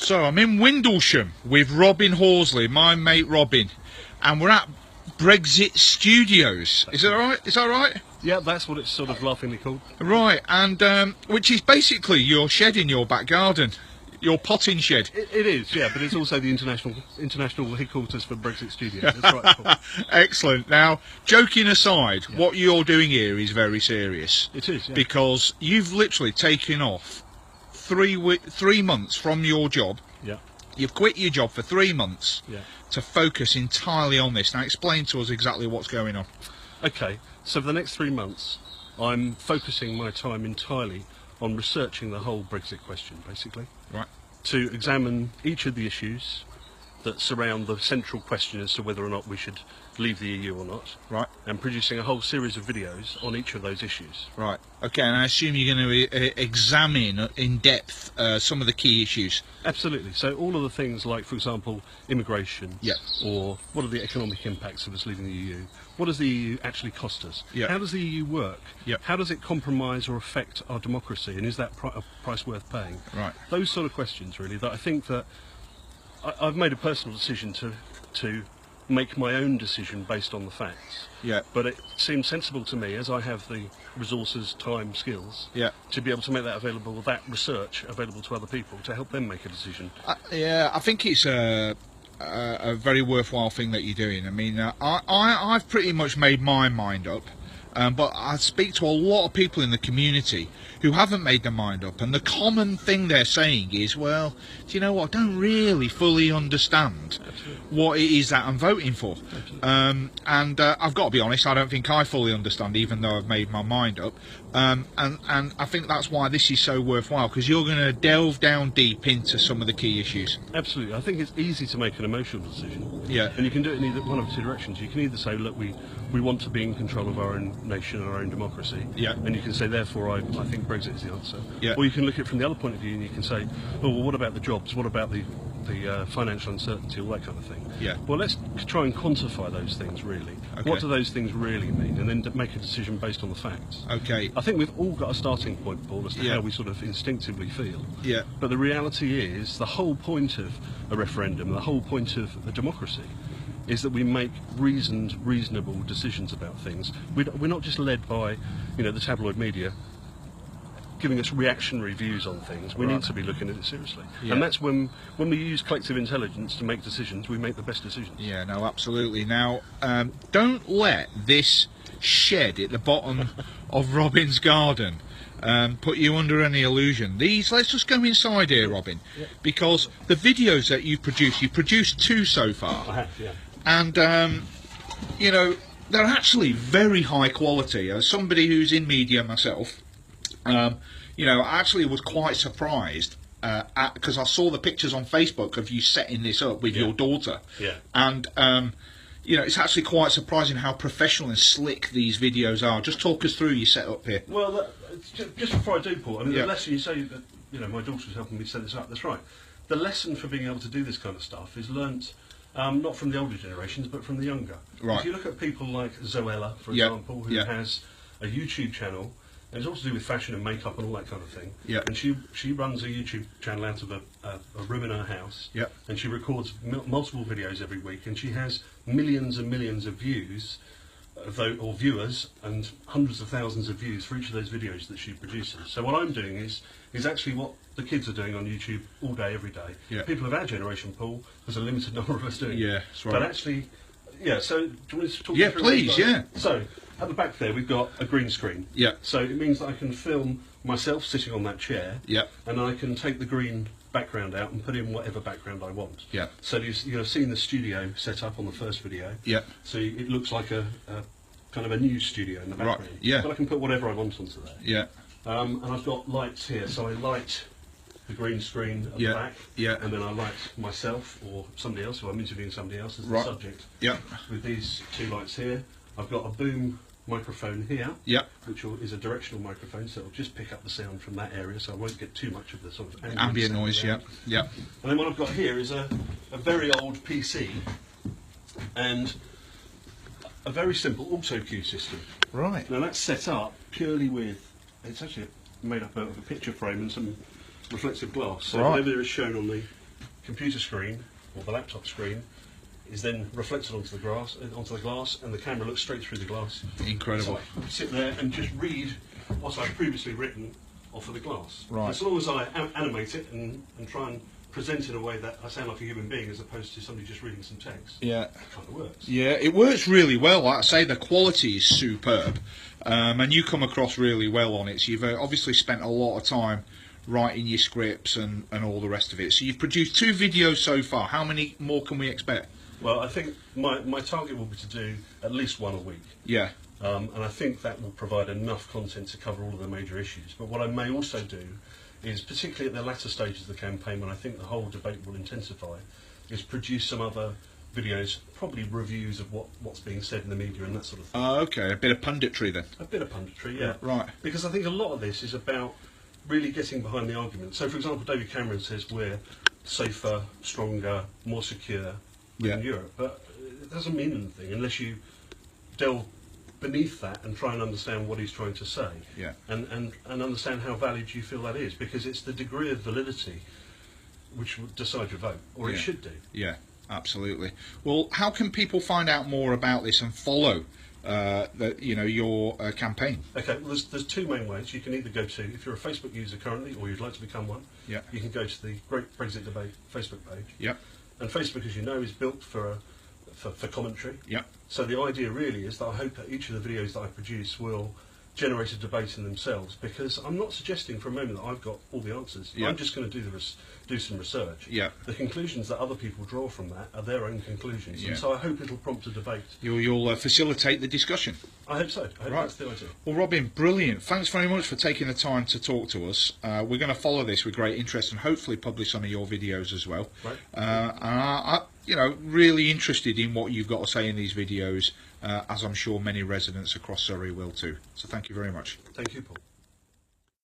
So I'm in Windlesham with Robin Horsley, my mate Robin, and we're at Brexit Studios. Is that right? Is that right? Yeah, that's what it's sort of laughingly called. Right, and which is basically your shed in your back garden, your potting shed. It is, yeah, but it's also the international headquarters for Brexit Studios. That's right. Paul. Excellent. Now, joking aside, what you're doing here is very serious. It is, yeah. Because you've literally taken off 3 months from your job. Yeah. You've quit your job for 3 months to focus entirely on this. Now explain to us exactly what's going on. Okay, so for the next 3 months I'm focusing my time entirely on researching the whole Brexit question, basically. Right. To examine each of the issues that surround the central question as to whether or not we should leave the EU or not. Right. And producing a whole series of videos on each of those issues. Right. Okay, and I assume you're going to examine in depth some of the key issues. Absolutely. So all of the things like, for example, immigration, Yeah. or what are the economic impacts of us leaving the EU? What does the EU actually cost us? Yeah. How does the EU work? Yeah. How does it compromise or affect our democracy? And is that a price worth paying? Right. Those sort of questions, really, that I think that I've made a personal decision to make my own decision based on the facts. Yeah. But it seems sensible to me, as I have the resources, time, skills, Yeah. to be able to make that available, that research available to other people, to help them make a decision. Yeah, I think it's a very worthwhile thing that you're doing. I mean, I've pretty much made my mind up, but I speak to a lot of people in the community who haven't made their mind up, and the common thing they're saying is, well, do you know what, I don't really fully understand what it is that I'm voting for. And I've got to be honest, I don't think I fully understand, even though I've made my mind up. And I think that's why this is so worthwhile, because you're going to delve down deep into some of the key issues. Absolutely. I think it's easy to make an emotional decision. Yeah. And you can do it in either one of two directions. You can either say, look, we want to be in control of our own nation and our own democracy. Yeah. And you can say, therefore, I think Brexit is the answer. Yeah. Or you can look at it from the other point of view and you can say, oh, well, what about the jobs? What about the financial uncertainty, all that kind of thing? Yeah. Well, let's try and quantify those things, really. Okay. What do those things really mean? And then make a decision based on the facts. Okay. I think we've all got a starting point, Paul, as to Yeah. how we sort of instinctively feel. Yeah. But the reality is, the whole point of a referendum, the whole point of a democracy, is that we make reasonable decisions about things. We're not just led by, the tabloid media giving us reactionary views on things. We need to be looking at it seriously. Yeah. And that's when we use collective intelligence to make decisions, we make the best decisions. Yeah, no, absolutely. Now, don't let this shed at the bottom of Robin's garden put you under any illusion. Let's just go inside here, Robin, because the videos that you've produced 2 so far. I have, yeah. And, they're actually very high quality. As somebody who's in media myself, I actually was quite surprised because I saw the pictures on Facebook of you setting this up with your daughter. Yeah. And, it's actually quite surprising how professional and slick these videos are. Just talk us through your setup here. Well, just before I do, Paul, I mean, Yeah. the lesson you say that, my daughter's helping me set this up, that's right. The lesson for being able to do this kind of stuff is learnt not from the older generations, but from the younger. Right. If you look at people like Zoella, for example, who has a YouTube channel, and it's all to do with fashion and makeup and all that kind of thing. Yeah. And she runs a YouTube channel out of a room in her house. Yeah. And she records multiple videos every week, and she has millions and millions of views, or viewers, and hundreds of thousands of views for each of those videos that she produces. So what I'm doing is actually what the kids are doing on YouTube all day, every day. Yeah. People of our generation, Paul, there's a limited number of us doing it. Yeah, that's right. But actually, so do you want to talk Yeah, through please, yeah. So, at the back there, we've got a green screen. Yeah. So it means that I can film myself sitting on that chair. Yeah. And I can take the green background out and put in whatever background I want. Yeah. So you've seen the studio set up on the first video. Yeah. So it looks like a kind of a news studio in the background. Right, yeah. But I can put whatever I want onto there. Yeah. And I've got lights here, so I light the green screen at the back. Yeah. And then I light myself or somebody else, or I'm interviewing somebody else as the Right. subject. Yeah. With these 2 lights here. I've got a boom microphone here, Yeah. which is a directional microphone, so it'll just pick up the sound from that area, so I won't get too much of the sort of Ambient sound noise, yeah. around. Yeah. And then what I've got here is a very old PC and a very simple auto cue system. Right. Now that's set up purely with, it's actually made up of a picture frame and some reflective glass, so Right. whatever is shown on the computer screen or the laptop screen is then reflected onto the glass, and the camera looks straight through the glass. Incredible. So I sit there and just read what I've previously written off of the glass. Right. As long as I animate it and try and present in a way that I sound like a human being as opposed to somebody just reading some text, Yeah. it kind of works. Yeah, it works really well. Like I say, the quality is superb, and you come across really well on it. So you've obviously spent a lot of time writing your scripts and all the rest of it. So you've produced 2 videos so far. How many more can we expect? Well, I think my target will be to do at least 1 a week. Yeah. And I think that will provide enough content to cover all of the major issues. But what I may also do is, particularly at the latter stages of the campaign, when I think the whole debate will intensify, is produce some other videos, probably reviews of what's being said in the media and that sort of thing. Okay, a bit of punditry then. A bit of punditry, yeah. Right. Because I think a lot of this is about really getting behind the argument. So, for example, David Cameron says we're safer, stronger, more secure than Europe, but it doesn't mean anything unless you delve beneath that and try and understand what he's trying to say, and understand how valid you feel that is, because it's the degree of validity which will decide your vote, or it should do. Yeah, absolutely. Well, how can people find out more about this and follow your campaign? Okay, well, there's 2 main ways. You can either go to, if you're a Facebook user currently, or you'd like to become one, you can go to the Great Brexit Debate Facebook page. Yep. And Facebook, as you know, is built for commentary. Yep. So the idea really is that I hope that each of the videos that I produce will generate a debate in themselves, because I'm not suggesting for a moment that I've got all the answers. Yep. I'm just going to do some research. Yep. The conclusions that other people draw from that are their own conclusions, and so I hope it'll prompt a debate. You'll facilitate the discussion. I hope so. I hope that's the idea. Well, Robin, brilliant. Thanks very much for taking the time to talk to us. We're going to follow this with great interest and hopefully publish some of your videos as well. Right. And really interested in what you've got to say in these videos, as I'm sure many residents across Surrey will too. So thank you very much. Thank you, Paul.